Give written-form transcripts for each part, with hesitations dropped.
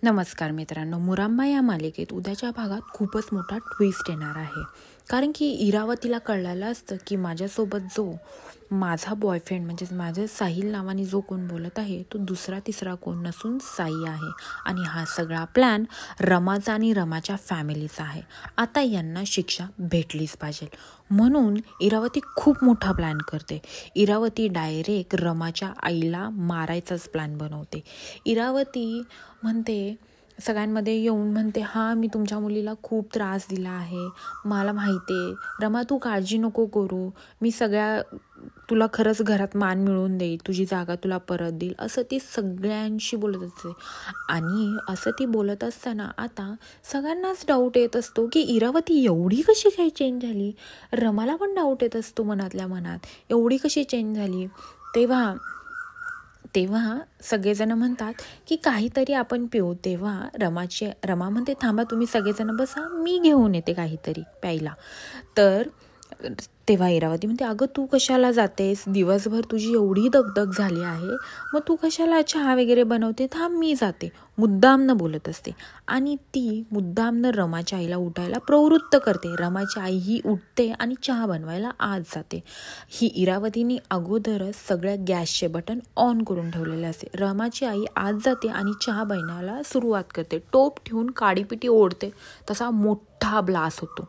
नमस्कार मित्रांनो, मुरांबा या मालिकेत उद्याच्या भागात खूपच मोठा ट्विस्ट येणार आहे. कारण की इरावतीला कळलेलं असतं की माझ्यासोबत जो माझा बॉयफ्रेंड म्हणजेच माझं साहिल नावाने जो कोण बोलत आहे तो दुसरा तिसरा कोण नसून साई आहे. आणि हा सगळा प्लॅन रमाचा आणि रमाच्या फॅमिलीचा आहे. आता यांना शिक्षा भेटलीच पाहिजे म्हणून इरावती खूप मोठा प्लॅन करते. इरावती डायरेक्ट रमाच्या आईला मारायचाच प्लॅन बनवते. इरावती म्हणते सगळ्यांमध्ये येऊन म्हणते, हां मी तुमच्या मुलीला खूप त्रास दिला आहे, मला माहिती आहे. रमा तू काळजी नको करू, मी तुला खरंच घरात मान मिळवून देईल, तुझी जागा तुला परत देईल, असं ती सगळ्यांशी बोलत असते. आणि असं ती बोलत असताना आता सगळ्यांनाच डाऊट येत असतो की इरावती एवढी कशी काही चेंज झाली. रमाला पण डाऊट येत असतो मनातल्या मनात, एवढी कशी चेंज झाली. तेव्हा सगळेजण म्हणतात की काहीतरी आपण पिऊ. तेव्हा रमा म्हणते, थांबा तुम्ही सगळेजण बसा, मी घेऊन येते काहीतरी प्यायला. तर तेव्हा इरावती म्हणते, अगं तू कशाला जातेस, दिवसभर तुझी एवढी दगदग झाली आहे, मग तू कशाला चहा वगैरे बनवते, थांब मी जाते. मुद्दामनं बोलत असते आणि ती मुद्दामनं रमाच्या आईला उठायला प्रवृत्त करते. रमाची आई ही उठते आणि चहा बनवायला आत जाते. ही इरावतीने अगोदरच सगळ्या गॅसचे बटन ऑन करून ठेवलेले असते. रमाची आई आत जाते आणि चहा बनवायला सुरुवात करते. टोप ठेवून काडीपिटी ओढते, तसा मोठा ब्लास्ट होतो.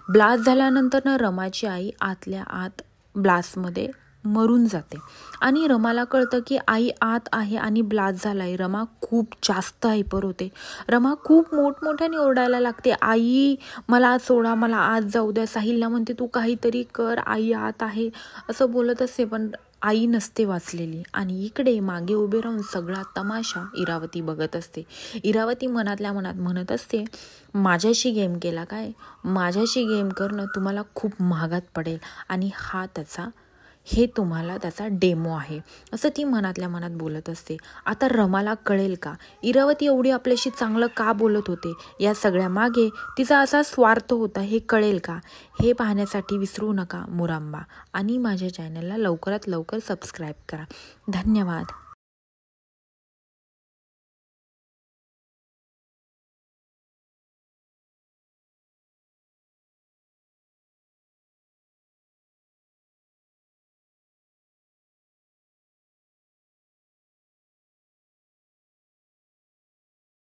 ब्लास्ट झाल्यानंतर ना रमाची आई आतल्या आत ब्लास्टमध्ये मरून जाते. आणि रमाला कळतं की आई आत आहे आणि ब्लास्ट झालाय. रमा खूप जास्त हायपर होते. रमा खूप मोठमोठ्याने ओरडायला लागते, आई मला आत सोडा, मला आत जाऊ द्या. साहिलला म्हणते, तू काहीतरी कर, आई आत आहे, असं बोलत असते. पण आई नसते वाचलेली. आणि इकडे मागे उभे राहून सगळा तमाशा इरावती बघत असते. इरावती मनातल्या मनात म्हणत असते, माझ्याशी गेम केला काय, माझ्याशी गेम करणं तुम्हाला खूप महागात पडेल आणि हे तुम्हाला त्याचा डेमो आहे, असं ती मनातल्या मनात बोलत असते. आता रमाला कळेल का इरावती एवढी आपल्याशी चांगलं का बोलत होते, या सगळ्या मागे तिचा असा स्वार्थ होता, हे कळेल का. हे पाहण्यासाठी विसरू नका मुरांबा आणि माझ्या चॅनलला लवकरात लवकर सबस्क्राईब करा. धन्यवाद.